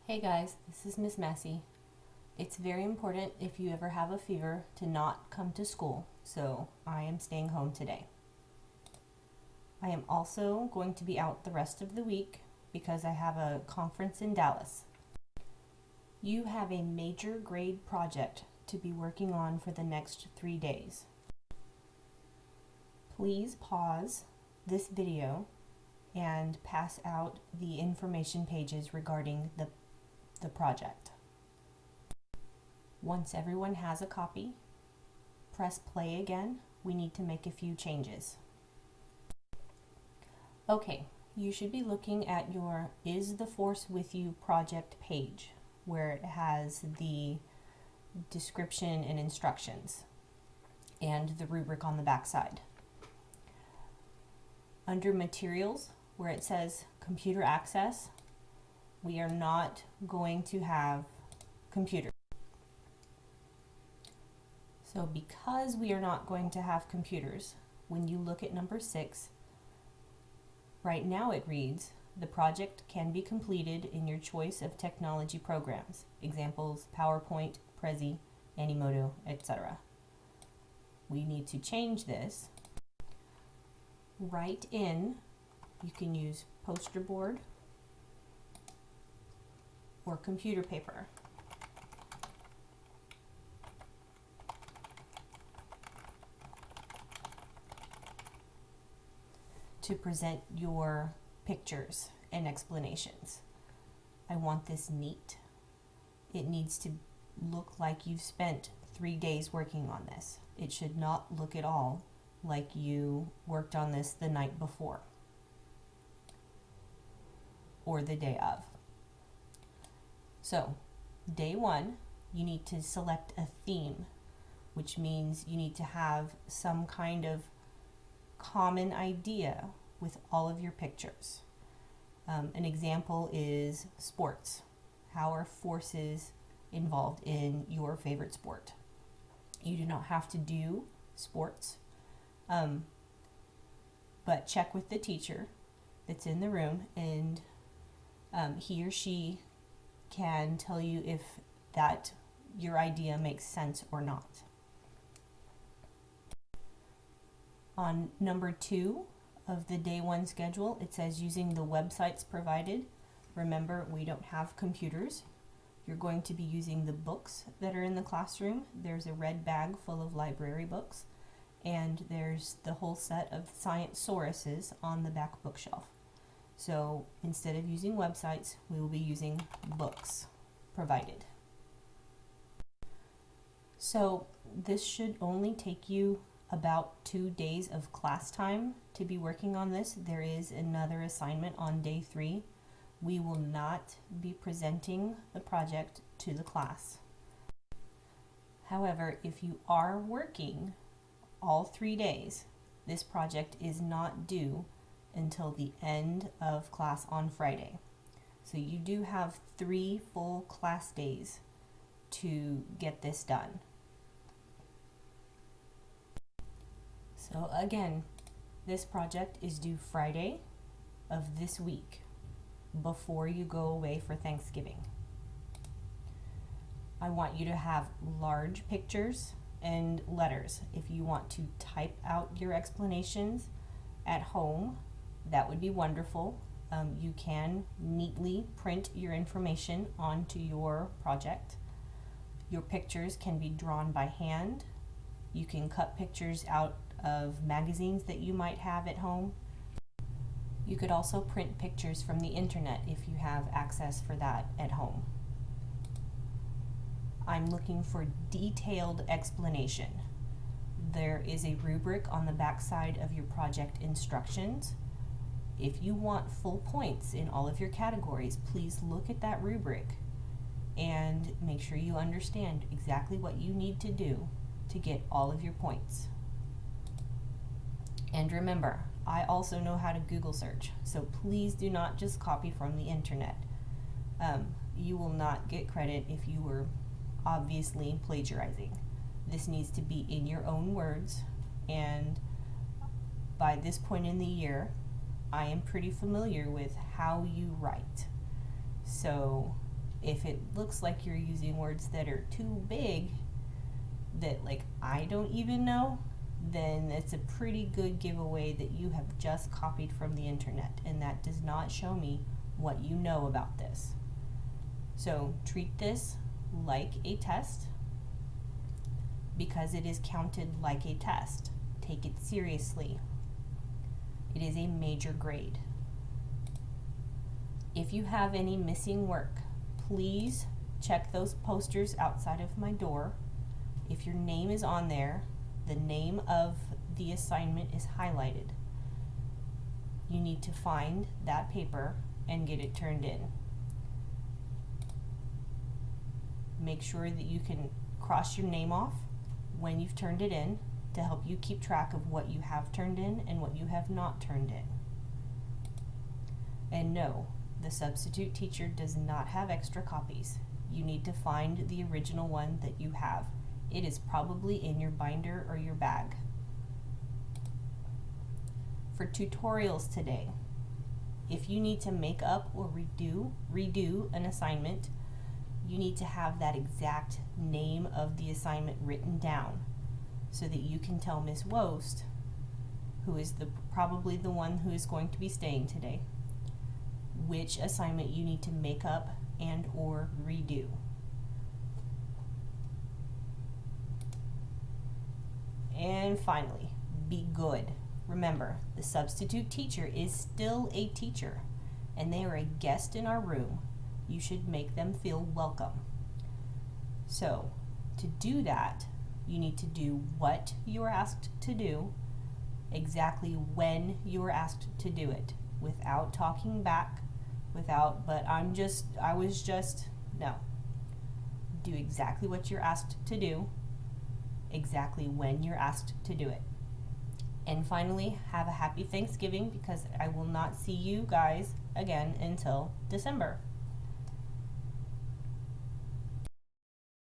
Hey guys, this is Miss Massey. It's very important if you ever have a fever to not come to school, so I am staying home today. I am also going to be out the rest of the week because I have a conference in Dallas. You have a major grade project to be working on for the next 3 days. Please pause this video and pass out the information pages regarding the project. Once everyone has a copy, press play again. We need to make a few changes. Okay, you should be looking at your Is the Force With You project page where it has the description and instructions and the rubric on the back side. Under materials, where it says computer access, we are not going to have computers. So because we are not going to have computers, when you look at number 6, right now it reads, the project can be completed in your choice of technology programs, examples PowerPoint, Prezi, Animoto, etc. We need to change this. Write in, you can use poster board or computer paper. To present your pictures and explanations. I want this neat. It needs to look like you've spent 3 days working on this. It should not look at all like you worked on this the night before or the day of. So, day 1, you need to select a theme, which means you need to have some kind of common idea with all of your pictures. An example is sports. How are forces involved in your favorite sport? You do not have to do sports, but check with the teacher that's in the room, and he or she can tell you if that your idea makes sense or not. On number 2 of the day 1 schedule, it says using the websites provided. Remember, we don't have computers. You're going to be using the books that are in the classroom. There's a red bag full of library books, and there's the whole set of Science-sauruses on the back bookshelf. So instead of using websites, we will be using books provided. So this should only take you about 2 days of class time to be working on this. There is another assignment on day 3. We will not be presenting the project to the class. However, if you are working all 3 days, this project is not due until the end of class on Friday. So you do have 3 full class days to get this done. So again, this project is due Friday of this week before you go away for Thanksgiving. I want you to have large pictures and letters. If you want to type out your explanations at home, that would be wonderful. You can neatly print your information onto your project. Your pictures can be drawn by hand. You can cut pictures out of magazines that you might have at home. You could also print pictures from the internet if you have access for that at home. I'm looking for detailed explanation. There is a rubric on the back side of your project instructions. If you want full points in all of your categories, please look at that rubric and make sure you understand exactly what you need to do to get all of your points. And remember, I also know how to Google search, so please do not just copy from the internet. You will not get credit if you were obviously plagiarizing. This needs to be in your own words, and by this point in the year, I am pretty familiar with how you write. So If it looks like you're using words that are too big, that like I don't even know, then it's a pretty good giveaway that you have just copied from the internet, and that does not show me what you know about this. So treat this like a test, because it is counted like a test. Take it seriously. It is a major grade. If you have any missing work, please check those posters outside of my door. If your name is on there, the name of the assignment is highlighted. You need to find that paper and get it turned in. Make sure that you can cross your name off when you've turned it in to help you keep track of what you have turned in and what you have not turned in. And no, the substitute teacher does not have extra copies. You need to find the original one that you have. It is probably in your binder or your bag. For tutorials today, if you need to make up or redo an assignment, you need to have that exact name of the assignment written down so that you can tell Miss Wost, who is probably the one who is going to be staying today, which assignment you need to make up and or redo. And finally, be good. Remember, the substitute teacher is still a teacher, and they are a guest in our room. You should make them feel welcome. So, to do that, you need to do what you are asked to do, exactly when you are asked to do it, without talking back, no. Do exactly what you're asked to do, exactly when you're asked to do it. And finally, have a happy Thanksgiving, because I will not see you guys again until December.